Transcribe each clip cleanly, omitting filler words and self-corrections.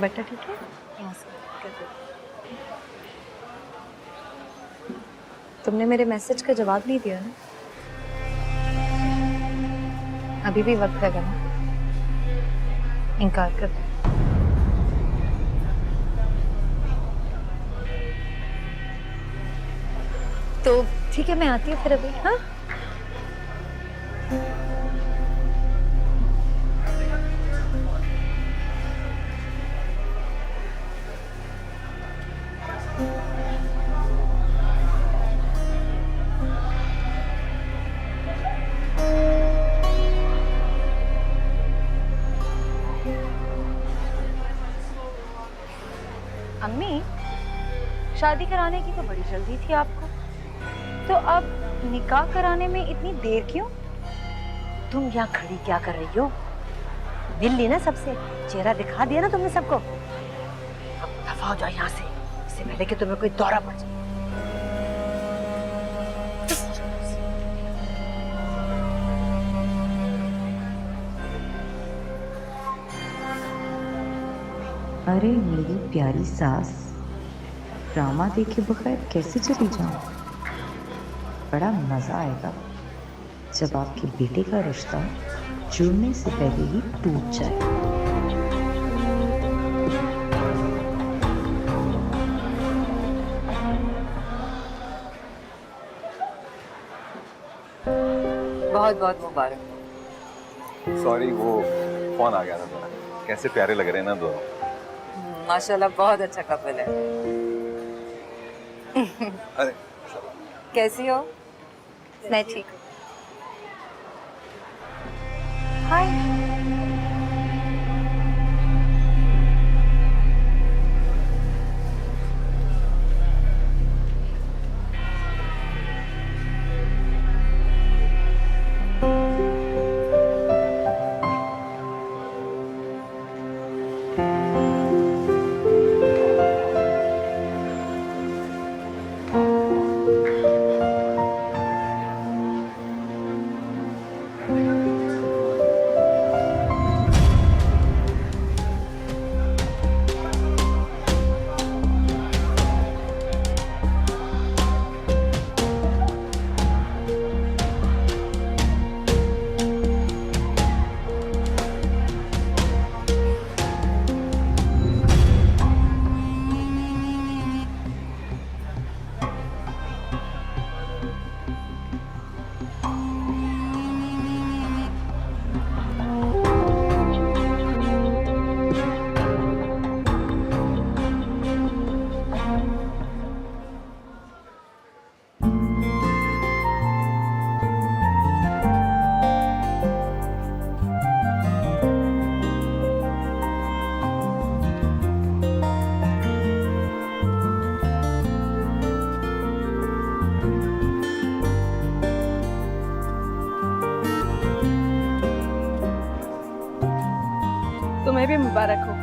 दुपट्टा ठीक है? तुमने मेरे मैसेज का जवाब नहीं दिया ना? अभी भी वक्त है ना? इनकार कर दो। तो ठीक है, मैं आती हूँ फिर अभी। हाँ, अम्मी, शादी कराने की तो बड़ी जल्दी थी आपको, तो अब निकाह कराने में इतनी देर क्यों? तुम यहाँ खड़ी क्या कर रही हो? मिल ली ना सबसे, चेहरा दिखा दिया ना तुमने सबको। अब दफा हो जाओ यहाँ से, इससे पहले कि तुम्हें कोई दौरा पड़ जाए। अरे मेरी प्यारी सास, ड्रामा देखे बगैर कैसे चली जाऊं? बड़ा मजा आएगा जब आपके बेटे का रिश्ता जुड़ने से पहले ही टूट जाए। बहुत बहुत मुबारक। सॉरी, वो फोन आ गया था मेरा। कैसे प्यारे लग रहे हैं ना दोनों। माशाल्लाह बहुत अच्छा कपल है। अरे कैसी हो? मैं ठीक हूँ। हाय। तुम्हें भी मुबारक हो।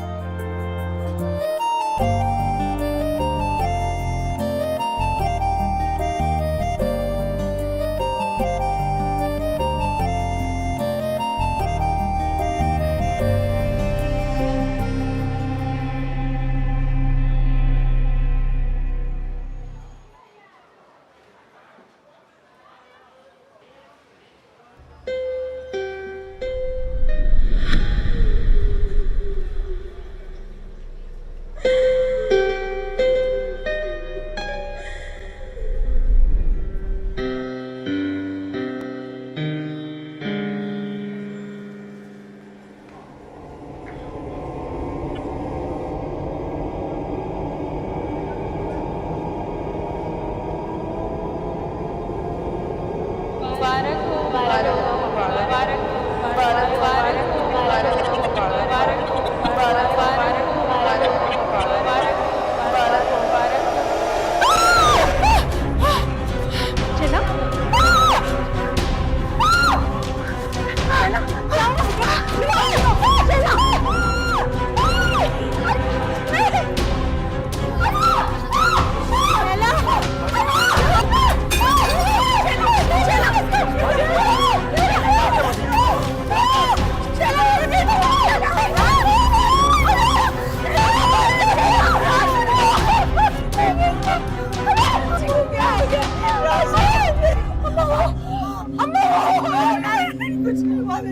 ये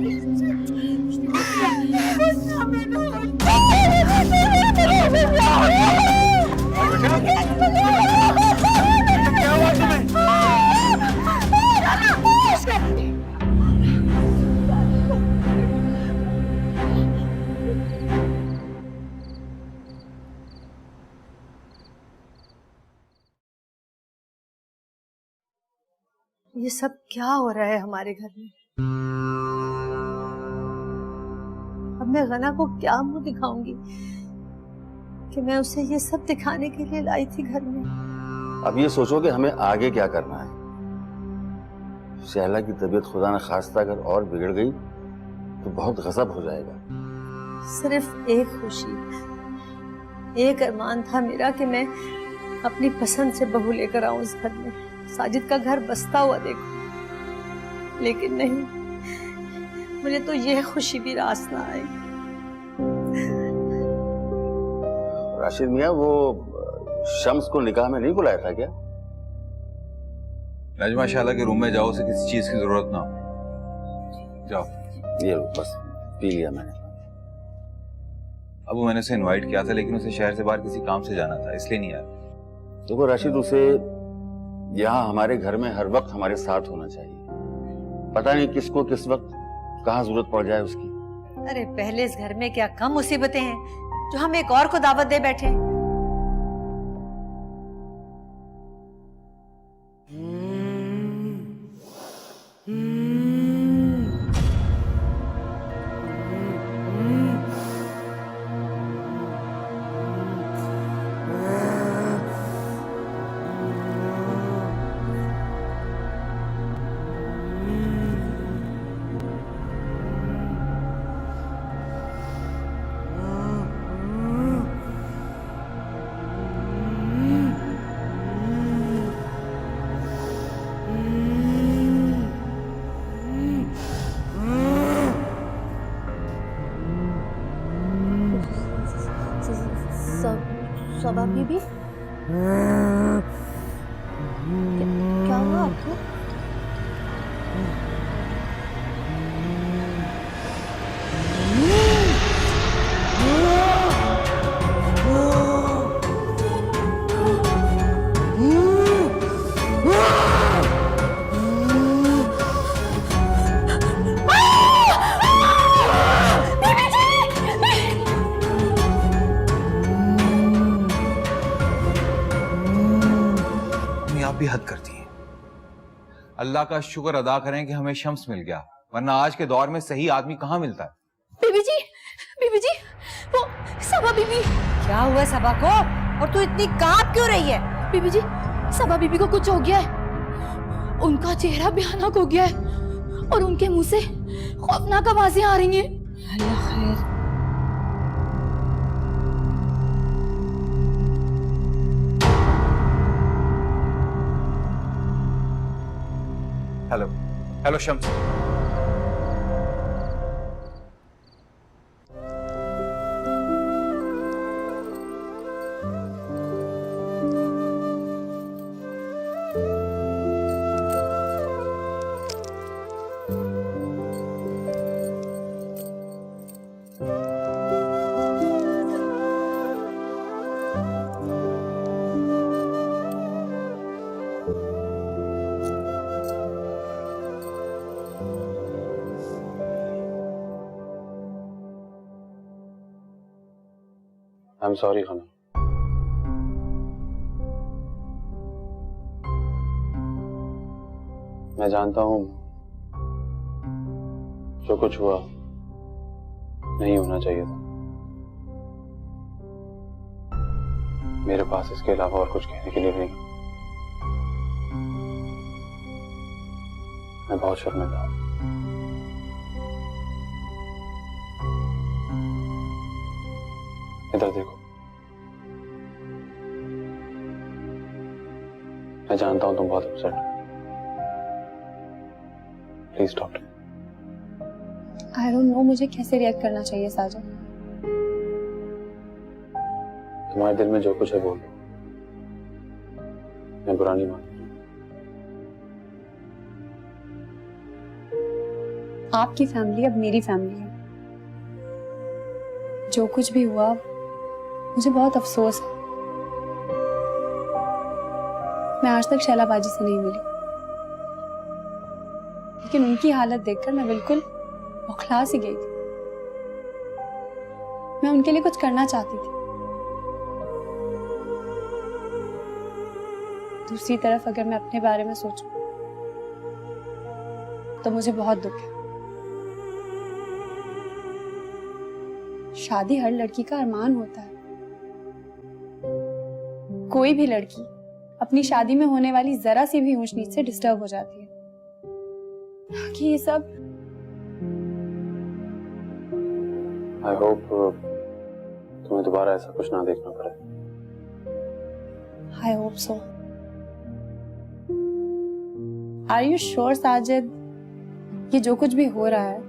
सब क्या हो रहा है हमारे घर में? अब मैं गना को क्या मुंह दिखाऊंगी कि मैं उसे ये सब दिखाने के लिए लाई थी घर में। अब ये सोचो कि हमें आगे क्या करना है। शहला की तबीयत खुदा न खास्ता अगर और बिगड़ गई तो बहुत गजब हो जाएगा। सिर्फ एक खुशी, एक अरमान था मेरा कि मैं अपनी पसंद से बहू लेकर आऊं इस घर में, साजिद का घर बसता हुआ देखो। लेकिन नहीं, मुझे तो यह खुशी भी रास ना आई। राशिद मियाँ, वो शम्स को निकाह में नहीं बुलाया था क्या? नजमा शाला के रूम में जाओ, उसे किसी चीज की जरूरत ना हो। जाओ। ये लो, बस पी लिया मैंने। अब मैंने उसे इनवाइट किया था, लेकिन उसे शहर से बाहर किसी काम से जाना था, इसलिए नहीं आया। देखो राशिद, उसे यहाँ हमारे घर में हर वक्त हमारे साथ होना चाहिए। पता नहीं किसको किस वक्त कहाँ जरूरत पड़ जाए उसकी। अरे पहले इस घर में क्या कम मुसीबतें हैं जो हम एक और को दावत दे बैठे। सबा बीबी, क्या हुआ आपको? आप भी हद करती हैं। अल्लाह का शुक्र अदा करें कि हमें शम्स मिल गया, वरना आज के दौर में सही आदमी कहाँ मिलता है। बीबी जी, वो सबा बीबी। क्या हुआ सबा को? और तू इतनी कांप क्यों रही है? बीबी जी, सबा बीबी को कुछ हो गया है। उनका चेहरा भयानक हो गया है और उनके मुंह से खौफनाक आवाजें आ रही हैं। अल्लाह खैर। Hello hello Shams. I am sorry खाना। मैं जानता हूं जो कुछ हुआ नहीं होना चाहिए था। मेरे पास इसके अलावा और कुछ कहने के लिए नहीं। मैं बहुत शर्मिंदा हूं। इधर देखो, मैं जानता हूं तुम बहुत अपसेट हो। Please doctor. I don't know मुझे कैसे रिएक्ट करना चाहिए साजन। तुम्हारे दिल में जो कुछ है बोल दो, मैं बुरा नहीं मानता। आपकी फैमिली अब मेरी फैमिली है। जो कुछ भी हुआ मुझे बहुत अफसोस है। मैं आज तक शैला बाजी से नहीं मिली, लेकिन उनकी हालत देखकर मैं बिल्कुल बौखला सी गई थी। मैं उनके लिए कुछ करना चाहती थी। दूसरी तरफ अगर मैं अपने बारे में सोचूं तो मुझे बहुत दुख है। शादी हर लड़की का अरमान होता है। कोई भी लड़की अपनी शादी में होने वाली जरा सी भी ऊंच नीच से डिस्टर्ब हो जाती है कि ये सब। आई होप तुम्हें दोबारा ऐसा कुछ ना देखना पड़े। I hope so. Are you sure Sajid, ये जो कुछ भी हो रहा है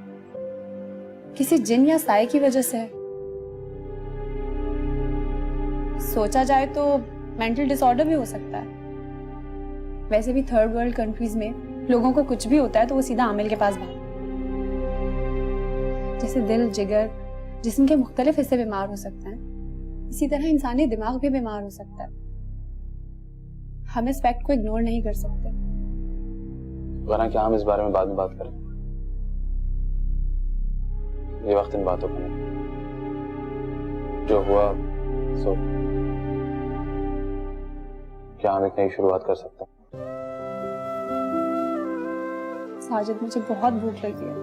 किसी जिन या साए की वजह से है? सोचा जाए तो मेंटल डिसऑर्डर भी हो सकता है। वैसे भी थर्ड वर्ल्ड कंट्रीज में लोगों को कुछ भी होता है तो वो सीधा आमिल के पास भागते। जैसे दिल, जिगर, जिस्म के मुख्तलिफ हिस्से बीमार हो सकते हैं, इसी तरह इंसानी दिमाग भी बीमार हो सकता है। हम इस फैक्ट को इग्नोर नहीं कर सकते। वरना क्या हम इस बारे में बाद में बात करें? ये वक्त इन बातों का नहीं। जो हुआ सो क्या हम एक नई शुरुआत कर सकते हैं? साजिद, मुझे बहुत भूख लगी है।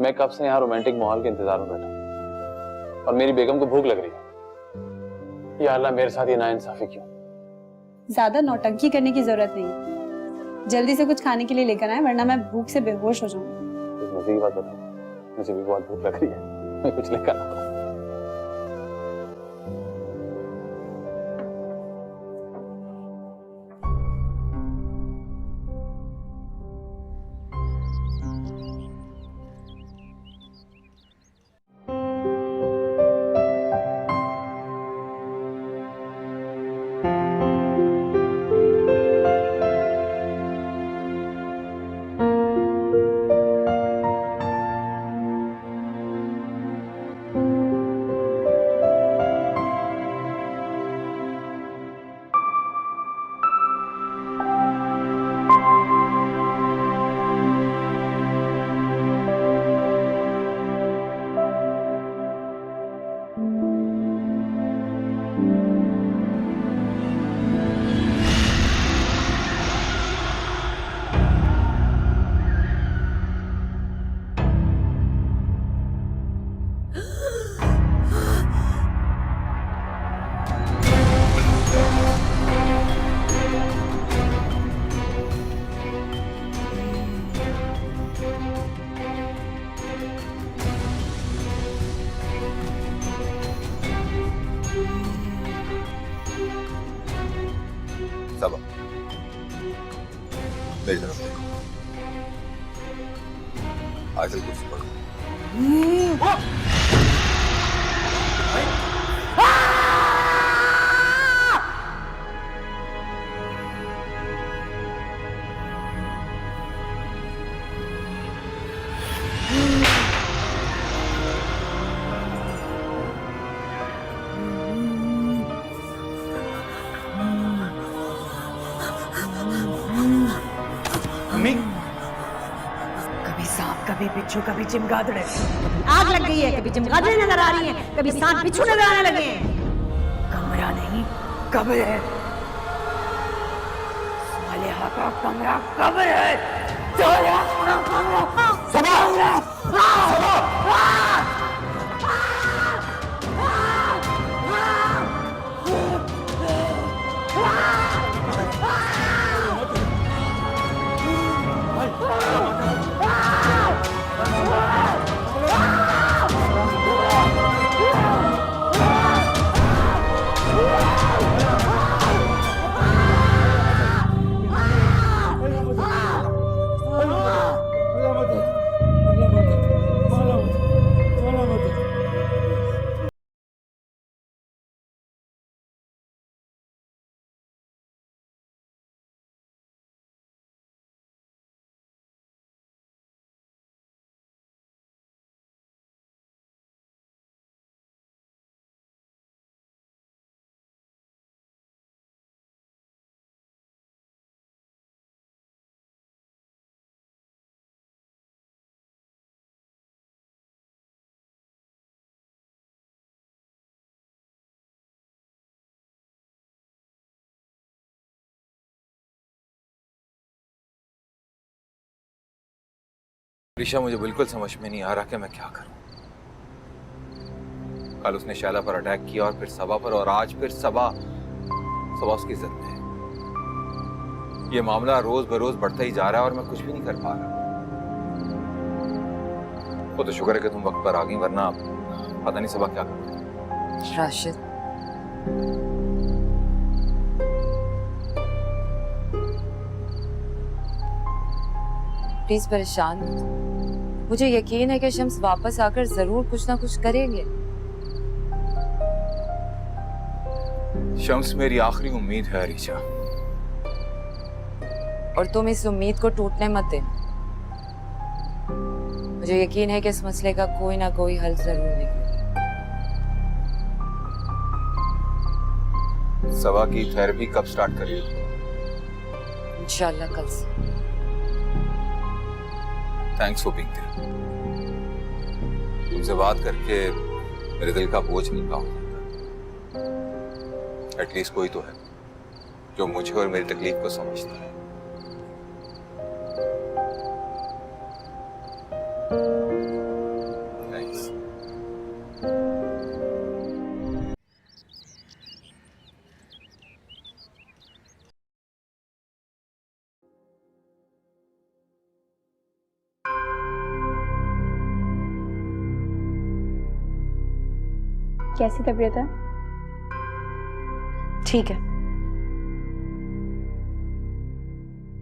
मैं कब से यहाँ रोमांटिक माहौल के इंतजार में बैठा और मेरी बेगम को भूख लग रही है। या अल्लाह, मेरे साथ ये नाइंसाफी क्यों? ज्यादा नौटंकी करने की जरूरत नहीं। जल्दी से कुछ खाने के लिए लेकर आए, वरना मैं भूख से बेहोश हो जाऊंगी। मजे की बात बताओ, मुझे भी बहुत भूख लग रही है। मैं कुछ लेकर आता हूँ। सबा, मेरी तरफ देखो। आयतल कुर्सी पढ़ो। कभी सांप, कभी बिच्छू, कभी चिमगादड़े, कभी आग लग गई है, कभी चिमगादड़े नजर आ रही हैं, कभी सांप बिच्छू नजर आने लगे हैं। कमरा नहीं, कब्र है। सालिहा का कमरा कब्र है। सालिहा का कमरा ऋषा, मुझे बिल्कुल समझ में नहीं आ रहा कि मैं क्या करूं। कल उसने शैला पर अटैक किया और फिर सबा पर, और आज फिर सबा उसकी जिद में है। ये मामला रोज बरोज बढ़ता ही जा रहा है और मैं कुछ भी नहीं कर पा रहा। वो तो शुक्र है कि तुम वक्त पर आ गई, वरना पता नहीं सबा क्या करती। राशिद, प्लीज परेशान मत हो। मुझे यकीन है कि शम्स वापस आकर जरूर कुछ ना कुछ करेंगे। शम्स मेरी आखिरी उम्मीद है ऋचा। और तुम इस उम्मीद को टूटने मत देना। मुझे यकीन है कि इस मसले का कोई ना कोई हल जरूर निकलेगा। सबा की थेरेपी कब स्टार्ट करेगी? इंशाल्लाह कल से। Thanks for being there. तुमसे बात करके मेरे दिल का बोझ नहीं कम। एटलीस्ट कोई तो है जो मुझे और मेरी तकलीफ को समझता है। थैंक्स। कैसी तबीयत है? ठीक है।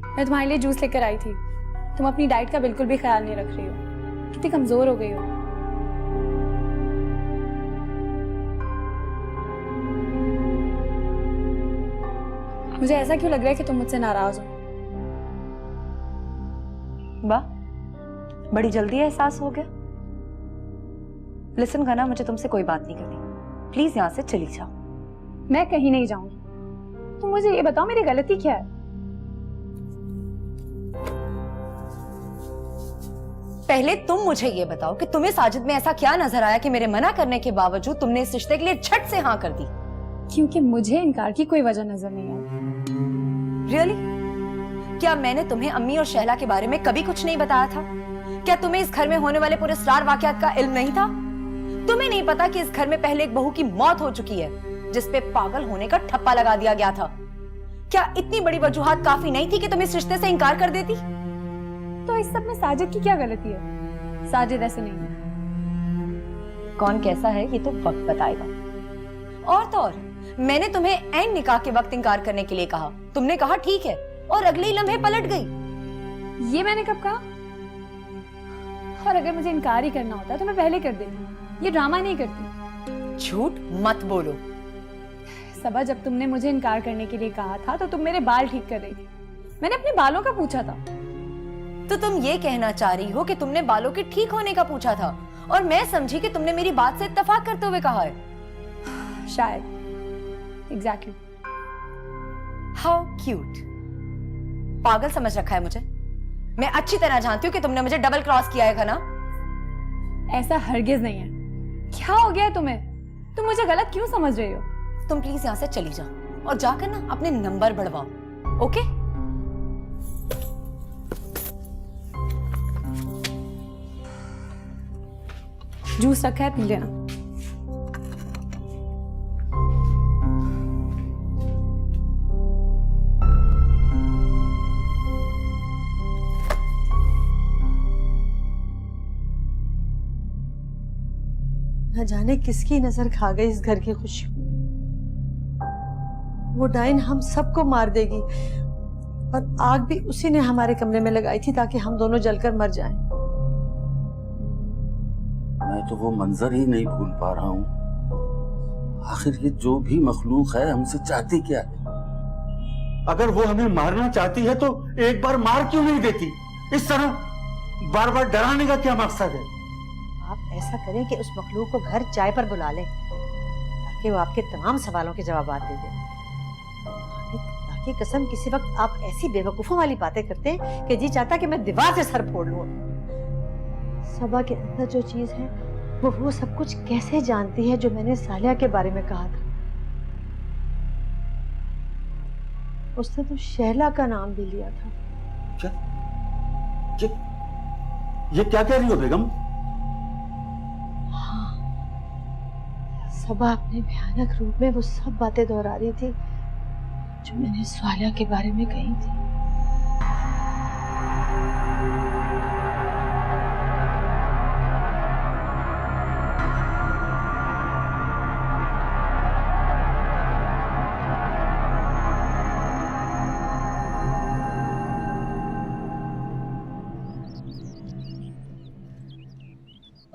मैं तुम्हारे लिए जूस लेकर आई थी। तुम अपनी डाइट का बिल्कुल भी ख्याल नहीं रख रही हो। कितनी कमजोर हो गई हो। मुझे ऐसा क्यों लग रहा है कि तुम मुझसे नाराज हो? वाह, बड़ी जल्दी एहसास हो गया। लिसन घना, मुझे तुमसे कोई बात नहीं करनी। प्लीज यहाँ से चली जाओ। मैं कहीं नहीं जाऊंगी। तुम मुझे ये बताओ, मेरी गलती क्या है? पहले तुम मुझे ये बताओ कि तुम्हें साजिद में ऐसा क्या नजर आया कि मेरे मना करने के बावजूद तुमने इस रिश्ते के लिए झट से हाँ कर दी? क्योंकि मुझे इनकार की कोई वजह नजर नहीं आई। रियली? क्या मैंने तुम्हें अम्मी और शहला के बारे में कभी कुछ नहीं बताया था? क्या तुम्हें इस घर में होने वाले पूरे स्टार वाकयात का इल्म नहीं था? तुम्हें नहीं पता कि इस घर में पहले एक बहू की मौत हो चुकी है जिसपे पागल होने का ठप्पा लगा दिया गया था? क्या इतनी बड़ी वजूहात काफी नहीं थी कि तुम इस रिश्ते से इनकार कर देती? तो इस सब में साजिद की क्या गलती है? साजिद ऐसे नहीं है। कौन कैसा है ये तो वक्त बताएगा। और तो और, मैंने तुम्हें ऐन निकाह के वक्त इनकार करने के लिए कहा। तुमने कहा ठीक है, और अगले ही लम्हे पलट गई। ये मैंने कब कहा? और अगर मुझे इनकार ही करना होता तो मैं पहले कर देती। ये ड्रामा नहीं करती। झूठ मत बोलो। सबा, जब तुमने मुझे इनकार करने के लिए कहा था तो तुम मेरे बाल ठीक कर रही थी। मैंने अपने बालों का पूछा था। तो तुम ये कहना चाह रही हो कि तुमने बालों के ठीक होने का पूछा था और मैं समझी कि तुमने मेरी बात से इत्तेफाक करते हुए कहा है। शायद। एग्जैक्टली। How cute. पागल समझ रखा है मुझे। मैं अच्छी तरह जानती हूँ कि तुमने मुझे डबल क्रॉस किया है ना। ऐसा हरगिज नहीं है। क्या हो गया तुम्हें? तुम मुझे गलत क्यों समझ रही हो? तुम प्लीज यहाँ से चली जाओ और जाकर ना अपने नंबर बढ़वाओ। ओके? जूस रखा है, पी लेना। न जाने किसकी नजर खा गई इस घर की खुशी। वो डाइन हम सबको मार देगी, और आग भी उसी ने हमारे कमरे में लगाई थी ताकि हम दोनों जलकर मर जाएं। मैं तो वो मंजर ही नहीं भूल पा रहा हूँ। आखिर ये जो भी मखलूक है हमसे चाहती क्या है? अगर वो हमें मारना चाहती है तो एक बार मार क्यों नहीं देती? इस तरह बार बार डराने का क्या मकसद है? आप ऐसा करें कि उस मखलूक को घर चाय पर बुला लें ताकि वो आपके तमाम सवालों के जवाब दे दे। ताकि कसम किसी वक्त आप ऐसी बेवकूफों वाली बातें करते हैं कि जी चाहता कि मैं दीवार से सर फोड़ लूं। सबा के अंदर जो चीज है वो सब कुछ कैसे जानती है जो मैंने सालिया के बारे में कहा था। उसने तो शैला का नाम भी लिया था। ये क्या कह रही हो बेगम? सबा अपने भयानक रूप में वो सब बातें दोहरा रही थी जो मैंने स्वालिया के बारे में कही थी।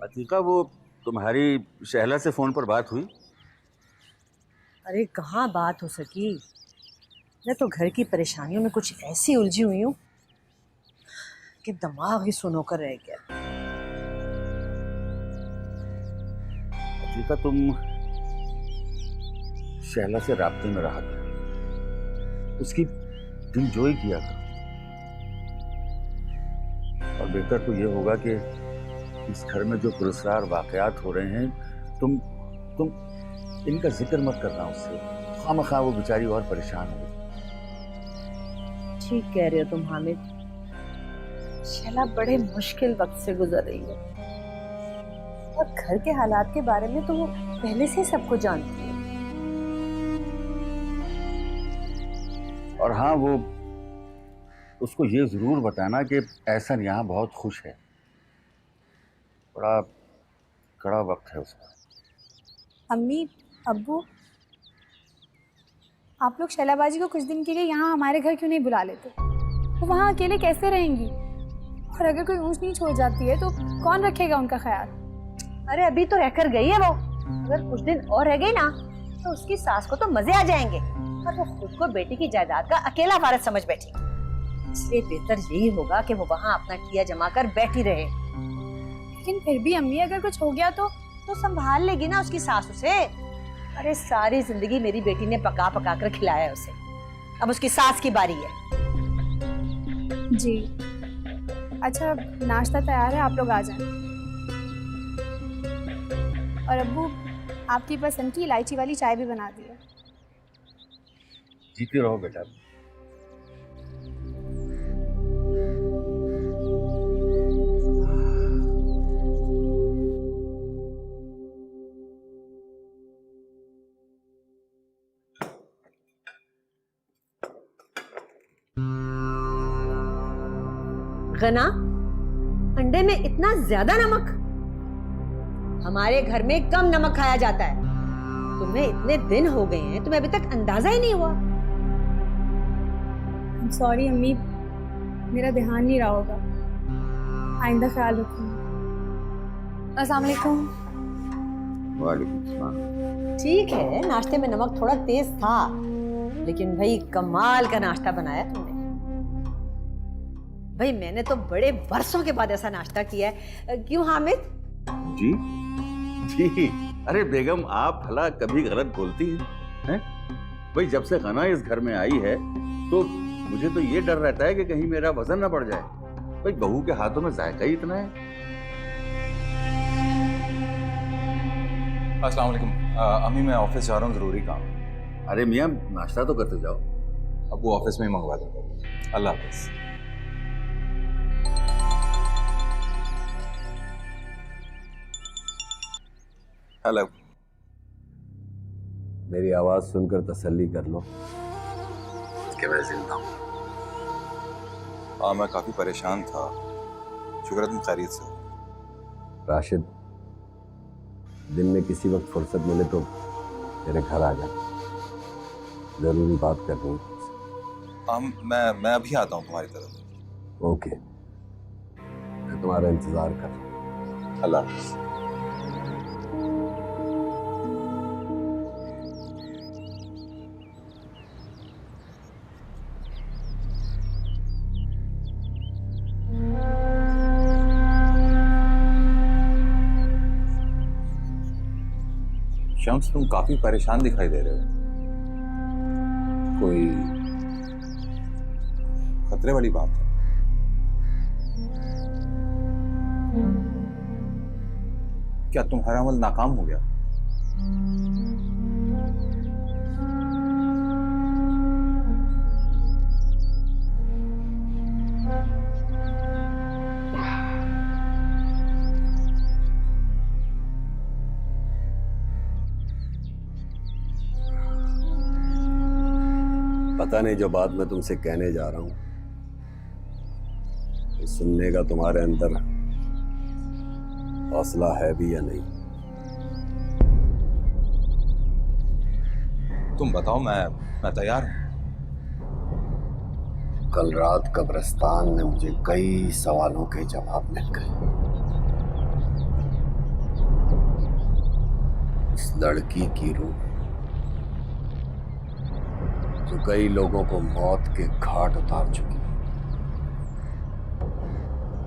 अतीका, वो तुम्हारी शहला से फोन पर बात हुई? अरे कहाँ बात हो सकी, मैं तो घर की परेशानियों में कुछ ऐसी उलझी हुई हूँ कि दिमाग ही सुन होकर रह गया। अतीका, तुम शहला से राब्ते में रहा करो, उसकी दिलजोई किया करो, और बेहतर तो ये होगा कि इस घर में जो पुरस्कार वाकयात हो रहे हैं, तुम इनका जिक्र मत करना उससे। खामखा वो बेचारी और परेशान हो गई। ठीक कह रहे हो तुम हामिद, शैला बड़े मुश्किल वक्त से गुजर रही है और घर के हालात के बारे में तो वो पहले से ही सबको जानती है। और हाँ, वो उसको ये जरूर बताना कि एहसन यहाँ बहुत खुश है। बड़ा कड़ा वक्त है उसका। अम्मी, अब्बू, आप लोग शैलाबाजी को कुछ दिन के लिए यहाँ हमारे घर क्यों नहीं बुला लेते? वो वहाँ अकेले कैसे रहेंगी? और अगर कोई ऊंच नीच हो जाती है तो कौन रखेगा उनका ख्याल? अरे अभी तो रहकर गई है वो, अगर कुछ दिन और रह गई ना तो उसकी सास को तो मजे आ जाएंगे और वो खुद को बेटी की जायदाद का अकेला वारिस समझ बैठी। इसलिए बेहतर यही होगा कि वो वहाँ अपना किया जमा कर बैठी रहे। लेकिन फिर भी अम्मी, अगर कुछ हो गया तो संभाल लेगी ना उसकी सास उसे। अरे सारी जिंदगी मेरी बेटी ने पका पका कर खिलाया है उसे, अब उसकी सास की बारी है। जी अच्छा, नाश्ता तैयार है, आप लोग आ जाएं। और अब्बू, आपकी पसंद की इलायची वाली चाय भी बना दी है। जीते रहो बेटा। गना, अंडे में इतना ज्यादा नमक? हमारे घर में कम नमक खाया जाता है। तुम्हें इतने दिन हो गए हैं, तुम्हें अभी तक अंदाजा ही नहीं हुआ। सॉरी अम्मी, मेरा ध्यान नहीं रहा होगा, आइंदा ख्याल रखूंगी। अस्सलाम वालेकुम। वालेकुम सलाम। ठीक है, नाश्ते में नमक थोड़ा तेज था, लेकिन भाई कमाल का नाश्ता बनाया तुमने। भाई मैंने तो बड़े बरसों के बाद ऐसा नाश्ता किया है। क्यों हामिद? जी जी, अरे बेगम, आप भला कभी गलत बोलती हैं? भाई जब से गना इस घर में आई है तो मुझे तो ये डर रहता है कि कहीं मेरा वजन ना बढ़ जाए। भाई बहू के हाथों में जायका ही इतना है। अस्सलाम वालेकुम। अम्मी, मैं ऑफिस जा रहा हूँ, जरूरी काम। अरे मियाँ, नाश्ता तो करते जाओ। अब वो ऑफिस में ही मंगवा दूंगा। अल्लाह हाफिज। हेलो। मेरी आवाज सुनकर तसल्ली कर लो कि मैं जिंदा हूँ। हाँ, मैं काफी परेशान था। शुक्र है तुम खैरियत से हो। राशिद, दिन में किसी वक्त फुर्सत मिले तो मेरे घर आ जा, जरूरी बात करनी है तुमसे। मैं अभी आता हूँ तुम्हारी तरफ। ओके, मैं तुम्हारा इंतजार कर रहा हूँ। अल्लाह हाफिज। शम्स, तुम काफी परेशान दिखाई दे रहे हो। कोई खतरे वाली बात है? क्या तुम्हारा अमल नाकाम हो गया? पता नहीं जो बात मैं तुमसे कहने जा रहा हूं ये सुनने का तुम्हारे अंदर हौसला है भी या नहीं। तुम बताओ, मैं तैयार हूं। कल रात कब्रिस्तान में मुझे कई सवालों के जवाब मिल गए। इस लड़की की रूह जो कई लोगों को मौत के घाट उतार चुकी है,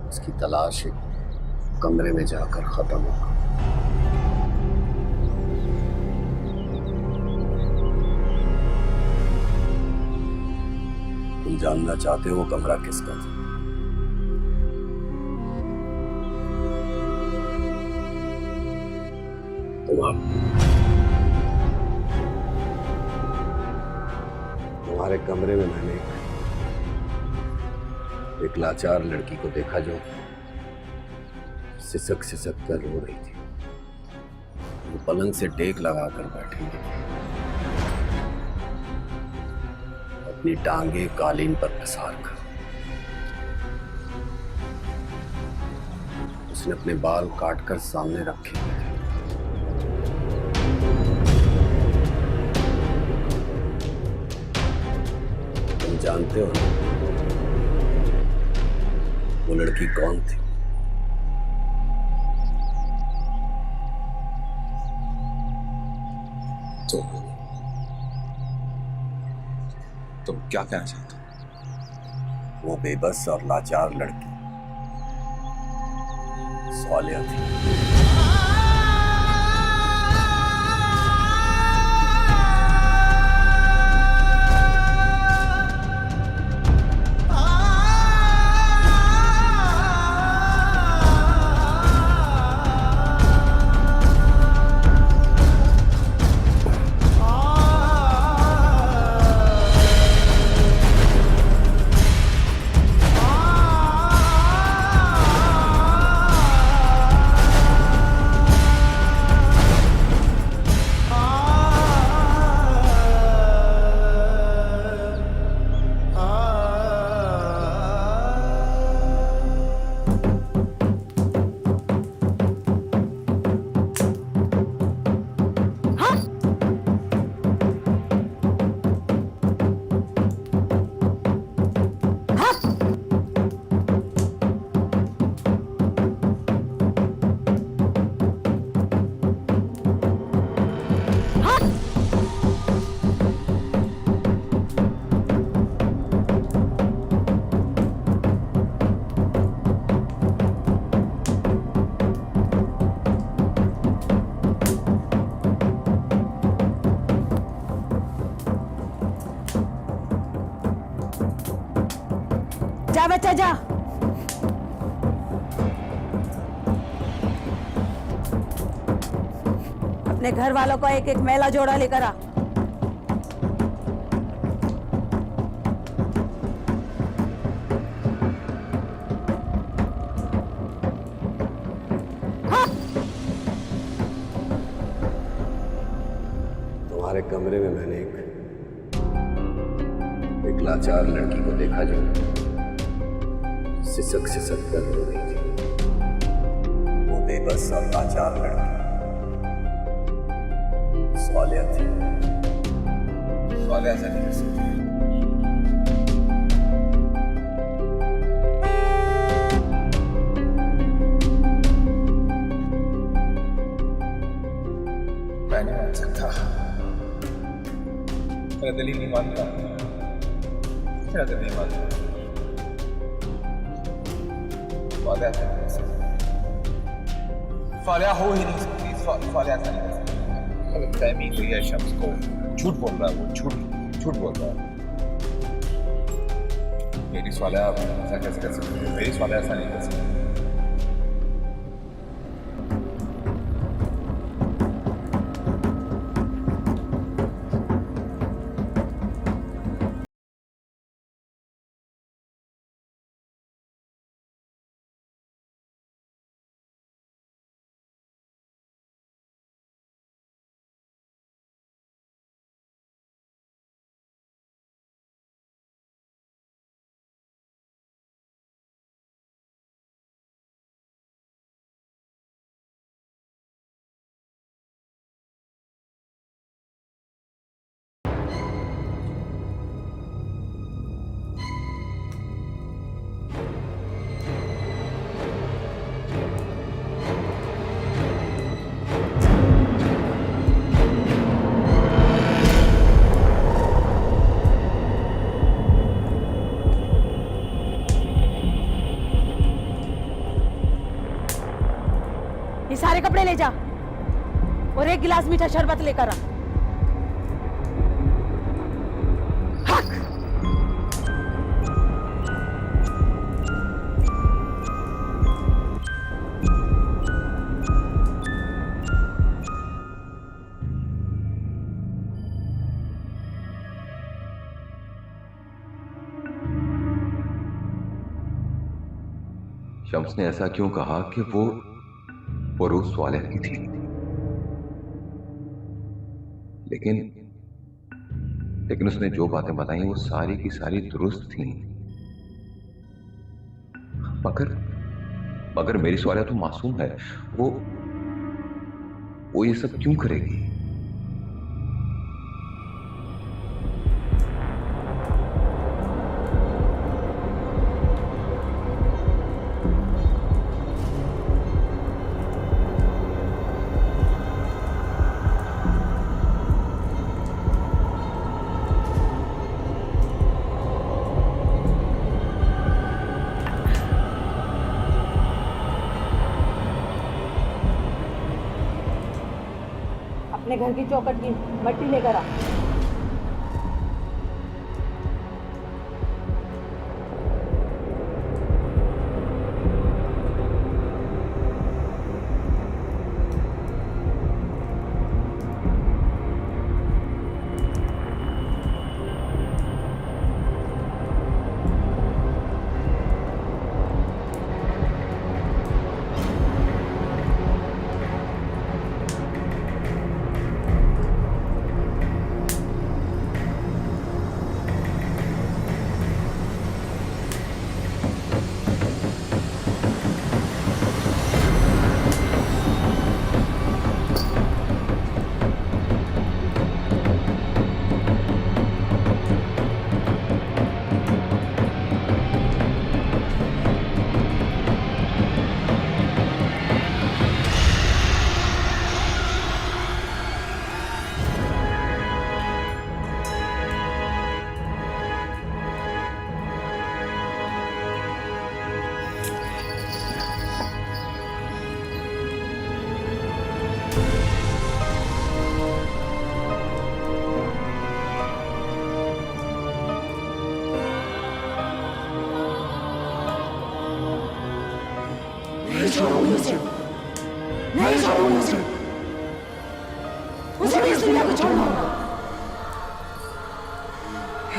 उसकी तलाश एक कमरे में जाकर खत्म होगा। तुम जानना चाहते हो वो कमरा किसका था? तुम्हारे कमरे में मैंने एक लाचार लड़की को देखा जो सिसक सिसक कर रो रही थी। वो पलंग से टेक लगाकर बैठी हुई थी, अपनी टांगे कालीन पर पसार कर। उसने अपने बाल काटकर सामने रखे हुए थे। तुम जानते हो ना वो लड़की कौन थी? तुम क्या कहना चाहते हो? वो बेबस और लाचार लड़की स्वालिया थी। जा बच्चा जा। अपने घर वालों को एक एक मैला जोड़ा लेकर आ। तुम्हारे कमरे में मैंने एक लाचार लड़की को देखा जो सिसक सिसक कर रो रही थी। वो बेबस और लाचार लड़की स्वालिया थी। स्वालिया से नहीं कर सकती। मैं नहीं मान सकता। मेरा दिल ही नहीं मानता। मेरा दिल नहीं मानता। स्वालिया हो ही नहीं सकती। स्वालिया ऐसा नहीं कर सकती। गलत फहमी हुई है शख्स को। झूठ बोल रहा है वो। झूठ बोल रहा है। मेरी स्वालिया ऐसा कैसे कर सकती है? मेरी स्वालिया ऐसा नहीं कर सकती। सारे कपड़े ले जा और एक गिलास मीठा शरबत लेकर आ। शम्स ने ऐसा क्यों कहा कि वो रोज स्वालिह की थी? लेकिन उसने जो बातें बताई वो सारी की सारी दुरुस्त थी। मगर मेरी स्वालिह तो मासूम है। वो ये सब क्यों करेगी? अपने घर की चौखट की मट्टी लेकर आ। नहीं छोड़ूंगा उसे भी इस दुनिया को छोड़ना होगा।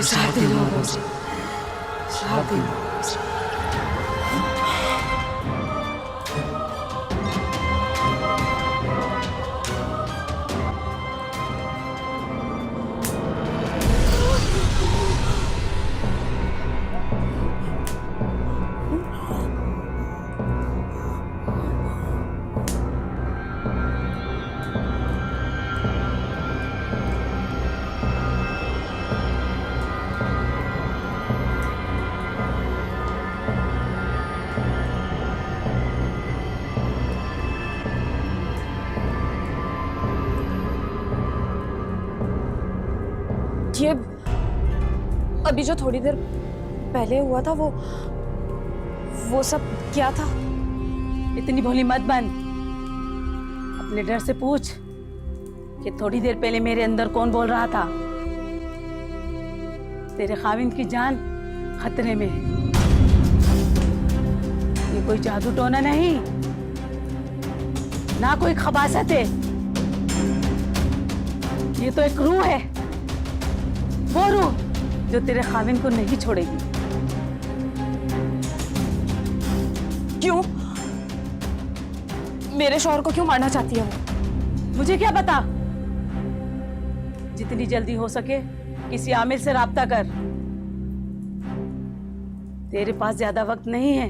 श्राप देना होगा उसे, श्राप देना होगा उसे। ये अभी जो थोड़ी देर पहले हुआ था वो सब क्या था? इतनी भोली मत बन। अपने डर से पूछ कि थोड़ी देर पहले मेरे अंदर कौन बोल रहा था। तेरे खाविंद की जान खतरे में है। ये कोई जादू टोना नहीं, ना कोई खबासत है। ये तो एक रूह है, वो रूह जो तेरे खाविंद को नहीं छोड़ेगी। क्यों? मेरे शौहर को क्यों मारना चाहती है वो? मुझे क्या पता। जितनी जल्दी हो सके किसी आमिर से राब्ता कर। तेरे पास ज्यादा वक्त नहीं है।